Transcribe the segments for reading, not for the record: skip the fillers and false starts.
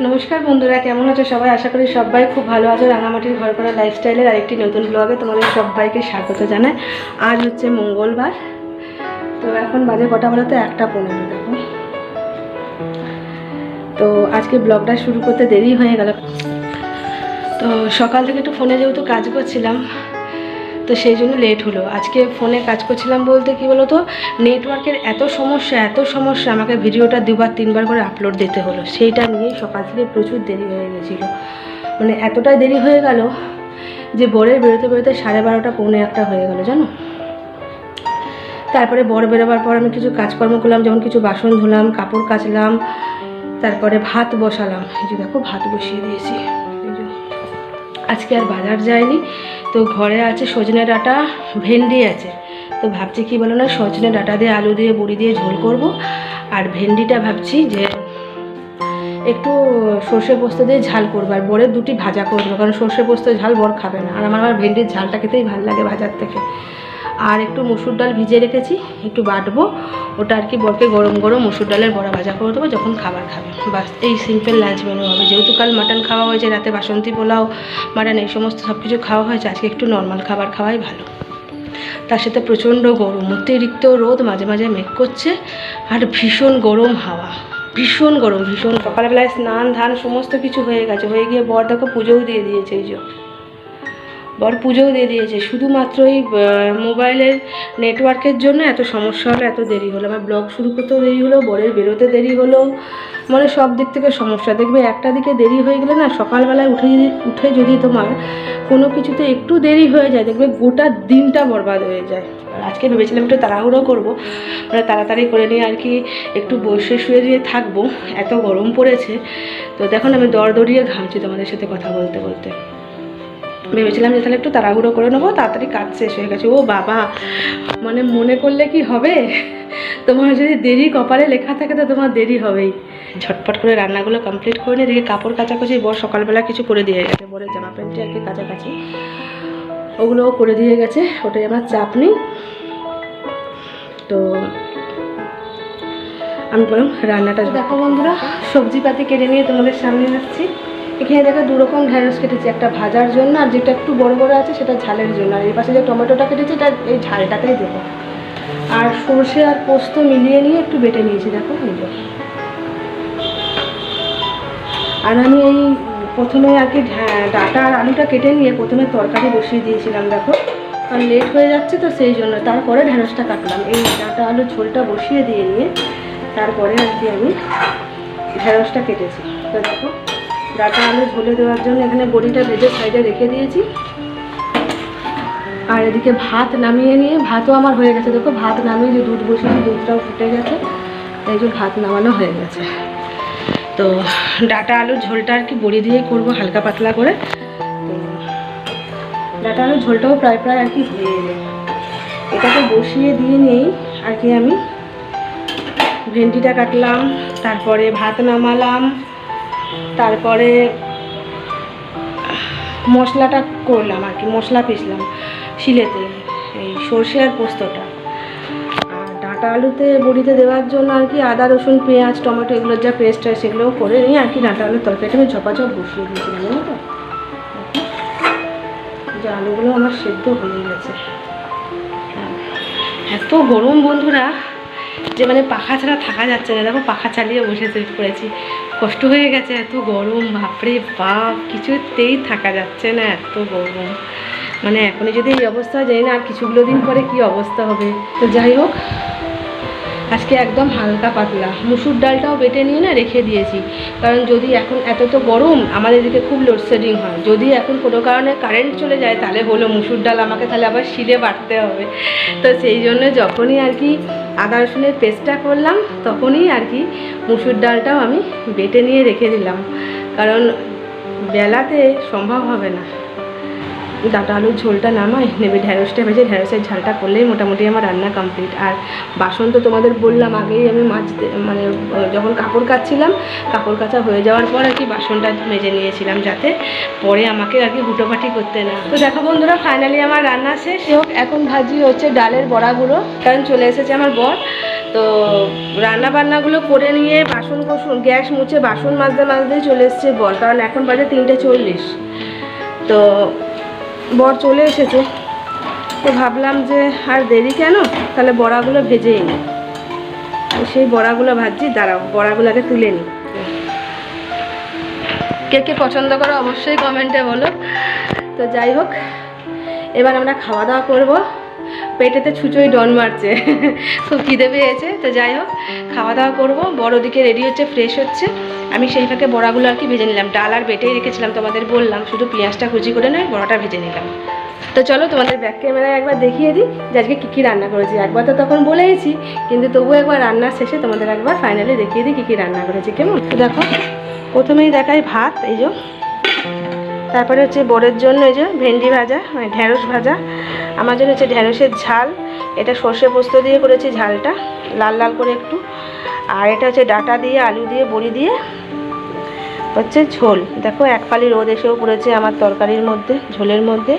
নমস্কার বন্ধুরা, কেমন আছো সবাই? আশা করি সবাই খুব ভালো আছো। রাঙামাটির ঘর করা লাইফস্টাইলের আরেকটি নতুন ব্লগে তোমাদের সবাইকে স্বাগত জানাই। আজ হচ্ছে মঙ্গলবার, তো এখন বাজে কটা বলো তো? 1:15। দেখো, তো আজকে ব্লগটা শুরু করতে দেরি হয়ে গেল। তো সকাল থেকে একটু ফোনে যেহেতু কাজ করছিলাম, তো সেই জন্য লেট হলো। আজকে ফোনে কাজ করছিলাম বলতে কি বলো তো, নেটওয়ার্কের এত সমস্যা আমাকে ভিডিওটা 2-3বার করে আপলোড দিতে হলো। সেইটা নিয়েই সকাল থেকে প্রচুর দেরি হয়ে গেছিলো। মানে এতটাই দেরি হয়ে গেল যে বরের বেরোতে 12:30 পৌনে 1 হয়ে গেল জানো। তারপরে বর বেরোবার পর আমি কিছু কাজকর্ম করলাম, যেমন কিছু বাসন ধুলাম, কাপড় কাচলাম, তারপরে ভাত বসালাম। এই যে দেখো, ভাত বসিয়ে দিয়েছি। আজকে আর বাজার যায়নি, তো ঘরে আছে সজনে ডাঁটা, ভেন্ডি আছে। তো ভাবছি কি বলো না, সজনে ডাঁটা দিয়ে আলু দিয়ে বড়ি দিয়ে ঝোল করব। আর ভেন্ডিটা ভাবছি যে একটু সর্ষে পোস্ত দিয়ে ঝাল করবো, আর বরের দুটি ভাজা করবো, কারণ সর্ষে পোস্ত ঝাল বর খাবে না, আর আমার ভেন্ডির ঝালটা খেতেই ভালো লাগে ভাজার থেকে। আর একটু মসুর ডাল ভিজিয়ে রেখেছি, একটু বাটবো ওটা আর কি। বরকে গরম গরম মসুর ডালের বড়া ভাজা করে দেবো যখন খাবার খাবে। বাস, এই সিম্পল লাঞ্চ মেনু হবে। যেহেতু কাল মাটন খাওয়া হয়েছে, রাতে বাসন্তী পোলাও, মাটন এই সমস্ত সব কিছু খাওয়া হয়েছে, আজকে একটু নর্মাল খাবার খাওয়াই ভালো। তার সাথে প্রচণ্ড গরম, অতিরিক্ত রোদ, মাঝে মাঝে মেঘ করছে, আর ভীষণ গরম হাওয়া, ভীষণ গরম, ভীষণ। সকালবেলায় স্নান ধান সমস্ত কিছু হয়ে গেছে, হয়ে গিয়ে বর দেখো পুজোও দিয়ে দিয়েছে। এই যে বর পুজোও দিয়ে দিয়েছে। শুধুমাত্র এই মোবাইলের নেটওয়ার্কের জন্য এত সমস্যা হলো, এত দেরি হলো। আমার ব্লগ শুরু করতেও দেরি হলো, বরের বেরোতে দেরি হলো, মানে সব দিক থেকে সমস্যা। দেখবে একটা দিকে দেরি হয়ে গেলে না, সকালবেলায় উঠে যদি তোমার কোনো কিছুতে একটু দেরি হয়ে যায়, দেখবে গোটা দিনটা বরবাদ হয়ে যায়। আজকে ভেবেছিলাম একটু তাড়াহুড়ো করবো, মানে তাড়াতাড়ি করে নিয়ে আর কি একটু বসে শুয়ে দিয়ে থাকবো, এত গরম পড়েছে। তো দেখুন আমি দরদরিয়ে ঘামছি তোমাদের সাথে কথা বলতে বলতে। ভেবেছিলাম যে তাহলে একটু তাড়াহুড়ো করে নেবো, তাড়াতাড়ি কাজ শেষ হয়ে গেছে। ও বাবা, মানে মনে করলে কি হবে, তোমার যদি দেরি কপালে লেখা থাকে তো তোমার দেরি হবেই। ঝটপট করে রান্নাগুলো কমপ্লিট করে নিয়ে দেখি কাপড় কাচাকুচি বর সকালবেলা কিছু করে দিয়ে গেছে। বরের জামা প্যান্টে আর কি কাছাকাছি ওগুলোও করে দিয়ে গেছে, ওটাই আমার চাপ নেই। তো আমি বললাম রান্নাটা দেখো বন্ধুরা, সবজিপাতি কেটে নিয়ে তোমাদের সামনে আসছি। এখানে দেখো 2 রকম ঢেঁড়স কেটেছি, একটা ভাজার জন্য আর যেটা একটু বড় বড় আছে সেটা ঝালের জন্য। আর এই পাশে যে টমেটোটা কেটেছি এটা এই ঝালটাতেই দেবো। আর সর্ষে আর পোস্ত মিলিয়ে নিয়ে একটু বেটে নিয়েছি, দেখো এই যে। আর আমি এই প্রথমে আর কি ডাঁটা আর আলুটা কেটে নিয়ে প্রথমে তরকারি বসিয়ে দিয়েছিলাম, দেখো আর লেট হয়ে যাচ্ছে তো সেই জন্য। তারপরে ঢেঁড়সটা কাটলাম, এই ডাঁটা আলু ঝোলটা বসিয়ে দিয়ে নিয়ে তারপরে আর কি আমি ঢেঁড়সটা কেটেছি। তো দেখো ডাঁটা আলু ঝোলে দেওয়ার জন্য এখানে বড়িটা ভেজে সাইডে রেখে দিয়েছি। আর এদিকে ভাত নামিয়ে নিয়ে, ভাতও আমার হয়ে গেছে। দেখো ভাত নামিয়ে যে দুধ বসিয়েছি, দুধটাও ফুটে গেছে, এই যে ভাত নামানো হয়ে গেছে। তো ডাঁটা আলুর ঝোলটা আর কি বড়ি দিয়েই করবো, হালকা পাতলা করে। তো ডাঁটা আলুর ঝোলটাও প্রায় আর কি হয়ে এলো। এটাকে বসিয়ে দিয়ে নিয়েই আর কি আমি ভেন্ডিটা কাটলাম, তারপরে ভাত নামালাম, তারপরে মশলাটা করলাম আর কি, মশলা পিসলাম শিলেতে, এই সর্ষে আর পোস্তটা। আর ডাঁটা আলুতে বড়িতে দেওয়ার জন্য আর কি আদা রসুন পেঁয়াজ টমেটো এগুলোর যা পেস্ট হয় সেগুলোও করে নিয়ে আর কি ডাঁটা আলুর তরকারিটা আমি ঝপাঝপ বসিয়ে দিয়েছিলাম, জানো তো। যে আলুগুলো আমার সেদ্ধ হয়ে গেছে। এত গরম বন্ধুরা যে মানে পাখা ছাড়া থাকা যাচ্ছে না। দেখো পাখা চালিয়ে বসে পড়েছি, কষ্ট হয়ে গেছে, এত গরম, বাপরে বাপ, কিছুতেই থাকা যাচ্ছে না, এত গরম। মানে এখনই যদি এই অবস্থা হয়, জানি না আর কিছুগুলো দিন পরে কি অবস্থা হবে। তো যাই হোক, আজকে একদম হালকা পাতলা মুসুর ডালটাও বেটে নিয়ে না রেখে দিয়েছি, কারণ যদি এখন এত তো গরম, আমাদের এদিকে খুব লোডশেডিং হয়। যদি এখন কোনো কারণে কারেন্ট চলে যায় তাহলে হলো মুসুর ডাল আমাকে তাহলে আবার শিলে বাটতে হবে। তো সেই জন্য যখনই আর কি আদা রসুনের পেস্টটা করলাম, তখনই আর কি মুসুর ডালটাও আমি বেটে নিয়ে রেখে দিলাম, কারণ বেলাতে সম্ভব হবে না। ডাঁটা আলুর ঝোলটা নামাই নেবে, ঢেঁড়সটা ভেজে ঢেঁড়সের ঝালটা করলেই মোটামুটি আমার রান্না কমপ্লিট। আর বাসন তো তোমাদের বললাম আগেই, আমি মানে যখন কাপড় কাচ্ছিলাম, কাপড় কাচা হয়ে যাওয়ার পর আর কি বাসনটা মেজে নিয়েছিলাম, যাতে পরে আমাকে আর কি হুটোপাটি করতে না। তো দেখো বন্ধুরা, ফাইনালি আমার রান্না শেষ হোক। এখন ভাজি হচ্ছে ডালের বড়াগুলো, কারণ চলে এসেছে আমার বর। তো রান্না বান্নাগুলো করে নিয়ে বাসন কোসন গ্যাস মুছে বাসন মাজতেই চলে এসছে বর, কারণ এখন বাজে 3:40। তো বর চলে এসেছে, তো ভাবলাম যে আর দেরি কেন, তাহলে বড়াগুলো ভেজেই নিই। তো সেই বড়াগুলো ভাজছি, দাঁড়াও বড়াগুলো আগে তুলে নিই। কে কে পছন্দ করো অবশ্যই কমেন্টে বলো। তো যাই হোক, এবার আমরা খাওয়া দাওয়া করবো। পেটেতে ছুঁচোই ডন মারছে, খুব খিদে পেয়েছে। তো যাই হোক, খাওয়া দাওয়া করবো। বড় দিকে রেডি হচ্ছে, ফ্রেশ হচ্ছে, আমি সেই ফাঁকে বড়াগুলো আর কি ভেজে নিলাম। ডাল আর বেটেই রেখেছিলাম, তোমাদের বললাম, শুধু পেঁয়াজটা কুচি করে নয় বড়াটা ভেজে নিলাম। তো চলো তোমাদের ব্যাক ক্যামেরায় একবার দেখিয়ে দিই যে আজকে কী রান্না করেছি। একবার তো তখন বলেইছি, কিন্তু তবুও একবার রান্নার শেষে তোমাদের একবার ফাইনালি দেখিয়ে দিই কী রান্না করেছি, কেমন? তো দেখো, প্রথমেই দেখাই ভাত, এই যে। তারপরে হচ্ছে বরের জন্য এই যে ভেন্ডি ভাজা, মানে ঢ্যাঁড়স ভাজা। আমার জন্য হচ্ছে ঢ্যাঁড়সের ঝাল, এটা সর্ষে পোস্ত দিয়ে করেছি, ঝালটা লাল লাল করে একটু। আর এটা হচ্ছে ডাঁটা দিয়ে, আলু দিয়ে, বড়ি দিয়ে হচ্ছে ঝোল। দেখো এক ফালি রোদ এসেও পড়েছে আমার তরকারির মধ্যে, ঝোলের মধ্যে।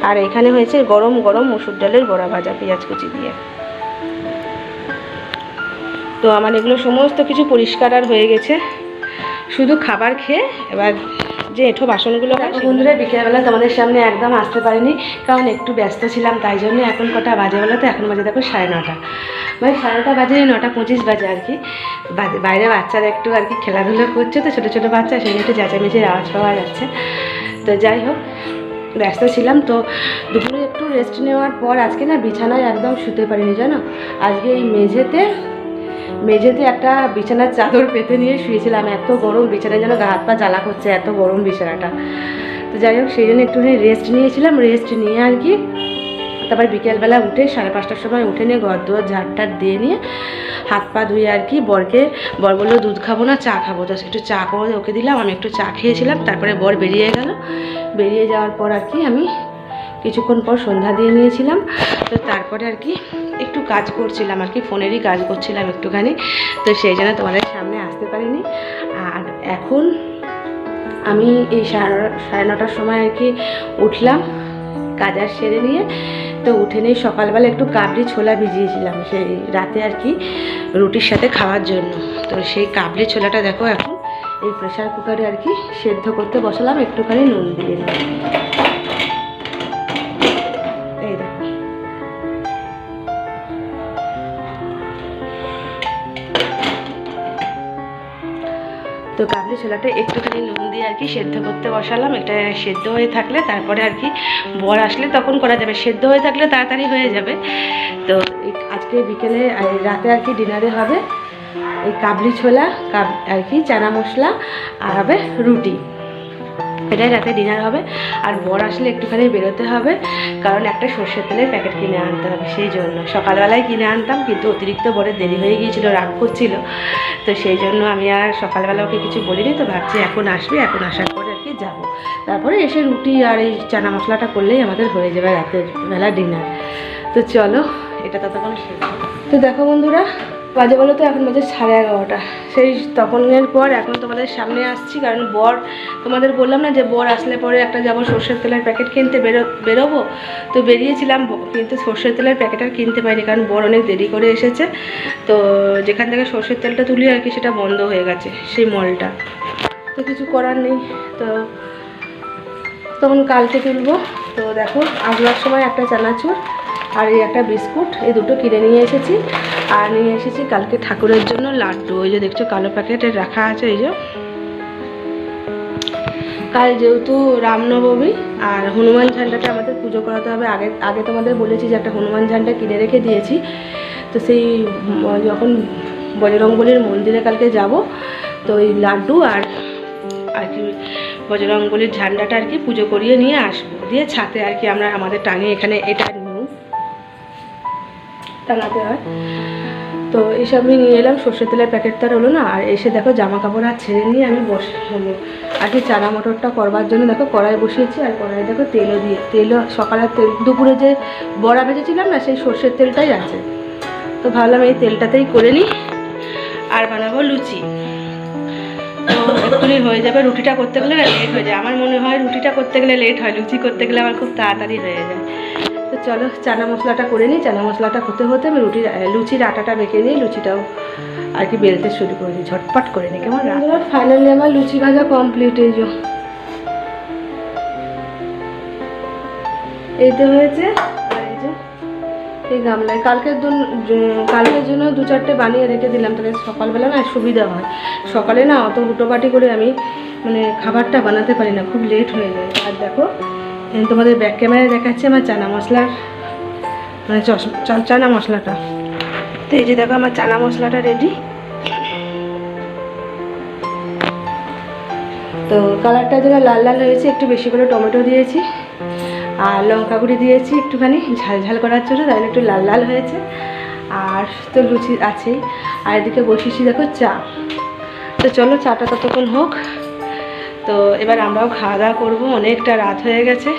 আর এখানে হয়েছে গরম গরম মসুর ডালের বড়া ভাজা পেঁয়াজ কুচি দিয়ে। তো আমার এগুলো সমস্ত কিছু পরিষ্কার আর হয়ে গেছে, শুধু খাবার খেয়ে এবার যে এঁঠো বাসনগুলো। বন্ধুরা, বিকেলবেলা তোমাদের সামনে একদম আসতে পারিনি, কারণ একটু ব্যস্ত ছিলাম, তাই জন্য। এখন কটা বাজে বলো তো? এখন বাজে দেখো 9:30, মানে 9:30 বাজে, 9:25 বাজে আর কি। বাইরে বাচ্চারা একটু আর কি খেলাধুলো করছে, তো ছোটো ছোটো বাচ্চা, সেই একটু চেঁচামেচির আওয়াজ পাওয়া যাচ্ছে। তো যাই হোক, ব্যস্ত ছিলাম। তো দুপুরে একটু রেস্ট নেওয়ার পর আজকে না বিছানায় একদম শুতে পারিনি, জানো। আজকে এই মেঝেতে একটা বিছানার চাদর পেতে নিয়ে শুয়েছিলাম। এত গরম বিছানায়, যেন গা হাত পা জ্বালা করছে, এত গরম বিছানাটা। তো যাই হোক, সেই জন্য একটুখানি রেস্ট নিয়েছিলাম। রেস্ট নিয়ে আর কি তারপর বিকেলবেলা উঠে 5:30টার সময় উঠে নিয়ে ঘর দুয়ার ঝাড়টার দিয়ে নিয়ে হাত পা ধুয়ে আর কি বর বললো দুধ খাবো না, চা খাবো। তো একটু চা করে ওকে দিলাম, আমি একটু চা খেয়েছিলাম। তারপরে বর বেরিয়ে গেল। বেরিয়ে যাওয়ার পর আর কি আমি কিছুক্ষণ পর সন্ধ্যা দিয়ে নিয়েছিলাম। তো তারপরে আর কি একটু কাজ করছিলাম আর কি, ফোনেরই কাজ করছিলাম একটুখানি। তো সেই জন্য তোমাদের সামনে আসতে পারিনি। আর এখন আমি এই 9:30টার সময় আর কি উঠলাম, কাজ আর সেরে নিয়ে। তো উঠে নিয়ে সকালবেলা একটু কাবলি ছোলা ভিজিয়েছিলাম সেই রাতে আর কি রুটির সাথে খাওয়ার জন্য। তো সেই কাবলি ছোলাটা দেখো এখন এই প্রেসার কুকারে আর কি সেদ্ধ করতে বসালাম, একটুখানি নুন দিয়ে দিলাম। এই দেখো, তো কাবলি ছোলাটা একটুখানি নুন দিয়ে আর কি সেদ্ধ করতে বসালাম। এটা সেদ্ধ হয়ে থাকলে তারপরে আর কি বর আসলে তখন করা যাবে, সেদ্ধ হয়ে থাকলে তাড়াতাড়ি হয়ে যাবে। তো আজকে বিকেলে রাতে আর কি ডিনারে হবে এই কাবলি ছোলা আর কি চানা মশলা, আর হবে রুটি। এটাই রাতে ডিনার হবে। আর বর আসলে একটুখানি বেরোতে হবে, কারণ একটা সর্ষের তেলের প্যাকেট কিনে আনতে হবে। সেই জন্য সকালবেলায় কিনে আনতাম, কিন্তু অতিরিক্ত বরের দেরি হয়ে গিয়েছিল, রাগ করছিল। তো সেই জন্য আমি আর সকালবেলা ওকে কিছু বলিনি। তো ভাবছি এখন আসবে, এখন আসার পরে আর কি যাবো। তারপরে এসে রুটি আর এই চানা মশলাটা করলেই আমাদের হয়ে যাবে রাতের বেলা ডিনার। তো চলো, এটা ততক্ষণ শেষ। তো দেখো বন্ধুরা, বাজে বলো তো এখন বাজে 11:30। সেই তখনের পর এখন তোমাদের সামনে আসছি, কারণ বর, তোমাদের বললাম না যে বর আসলে পরে একটা যাবো সর্ষের তেলের প্যাকেট কিনতে বেরোবো। তো বেরিয়েছিলাম, কিন্তু সর্ষের তেলের প্যাকেট আর কিনতে পারিনি, কারণ বর অনেক দেরি করে এসেছে। তো যেখান থেকে সর্ষের তেলটা তুলি আর কি, সেটা বন্ধ হয়ে গেছে সেই মলটা। তো কিছু করার নেই, তো তখন কালকে তুলবো। তো দেখো, আসবার সময় একটা চানাচুর আর এই একটা বিস্কুট, এই দুটো কিনে নিয়ে এসেছি। আর নিয়ে এসেছি কালকে ঠাকুরের জন্য লাড্ডু, ওই যে দেখছো কালো প্যাকেটে রাখা আছে। এই যে কাল যেহেতু রামনবমী আর হনুমান ঝান্ডাটা আমাদের পুজো করাতে হবে, আগে তোমাদের বলেছি যে একটা হনুমান ঝান্ডা কিনে রেখে দিয়েছি। তো সেই যখন বজরংবলীর মন্দিরে কালকে যাব, তো এই লাড্ডু আর কি বজরংবলীর ঝান্ডাটা আর কি পুজো করিয়ে নিয়ে আসবো, দিয়ে ছাতে আর কি আমরা আমাদের টাঙিয়ে এখানে এটা টাঙাতে হয়। তো এইসবই নিয়ে এলাম। সর্ষের তেলের প্যাকেট তো আর হলো না। আর এসে দেখো জামা কাপড় আর ছেড়ে নিয়ে আমি আর কি চানা মটরটা করবার জন্য দেখো কড়াই বসিয়েছি। আর কড়াই দেখো তেলও সকালের তেল, দুপুরে যে বড়া ভেজেছিলাম না, সেই সর্ষের তেলটাই আছে। তো ভাবলাম এই তেলটাতেই করে নিই, আর বানাবো লুচি। তো এক্ষুনি হয়ে যাবে। রুটিটা করতে গেলে লেট হয়ে যায়, আমার মনে হয় রুটিটা করতে গেলে লেট হয়, লুচি করতে গেলে আমার খুব তাড়াতাড়ি হয়ে যায়। তো চলো চানা মশলাটা করে নিই। চানা মশলাটা হতে হতে আমি লুচির আটাটা মেখে নিই, লুচিটাও আর কি বেলতে শুরু করে দিই, ঝটপট করে নিই। কেমন ফাইনালি আমার লুচি ভাজা কমপ্লিট। এই তো হয়েছে। আর এই গামলায় কালকের জন্য 2-4টে বানিয়ে রেখে দিলাম, তাহলে সকালবেলা না সুবিধা হয়। সকালে না অত হুটোপাটি করে আমি মানে খাবারটা বানাতে পারি না, খুব লেট হয়ে যায়। আর দেখো তোমাদের ব্যাক ক্যামেরায় দেখাচ্ছে আমার চানা মশলার মানে চানা মশলাটা। তো এই যে দেখো আমার চানা মশলাটা রেডি। তো কালারটা যেন লাল লাল হয়েছে, একটু বেশি করে টমেটো দিয়েছি আর লঙ্কা গুঁড়ি দিয়েছি একটুখানি ঝাল ঝাল করার জন্য, তাই একটু লাল লাল হয়েছে। আর তো লুচি আছেই, আর এদিকে বসিয়েছি দেখো চা। তো চলো চাটা ততক্ষণ হোক। তো এবার আমরাও খাওয়া দাওয়া করবো, অনেকটা রাত হয়ে গেছে।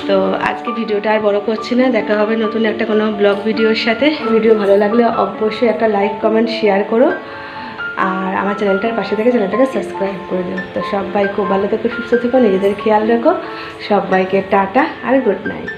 তো আজকে ভিডিওটা আর বড় করছি না, দেখা হবে নতুন একটা কোনো ব্লগ ভিডিওর সাথে। ভিডিও ভালো লাগলে অবশ্যই একটা লাইক কমেন্ট শেয়ার করো, আর আমার চ্যানেলটার পাশে থেকে চ্যানেলটাকে সাবস্ক্রাইব করে দিও। তো সবাই খুব ভালো থেকো, সুস্থ থেকো, নিজেদের খেয়াল রাখো। সবাইকে টাটা আর গুড নাইট।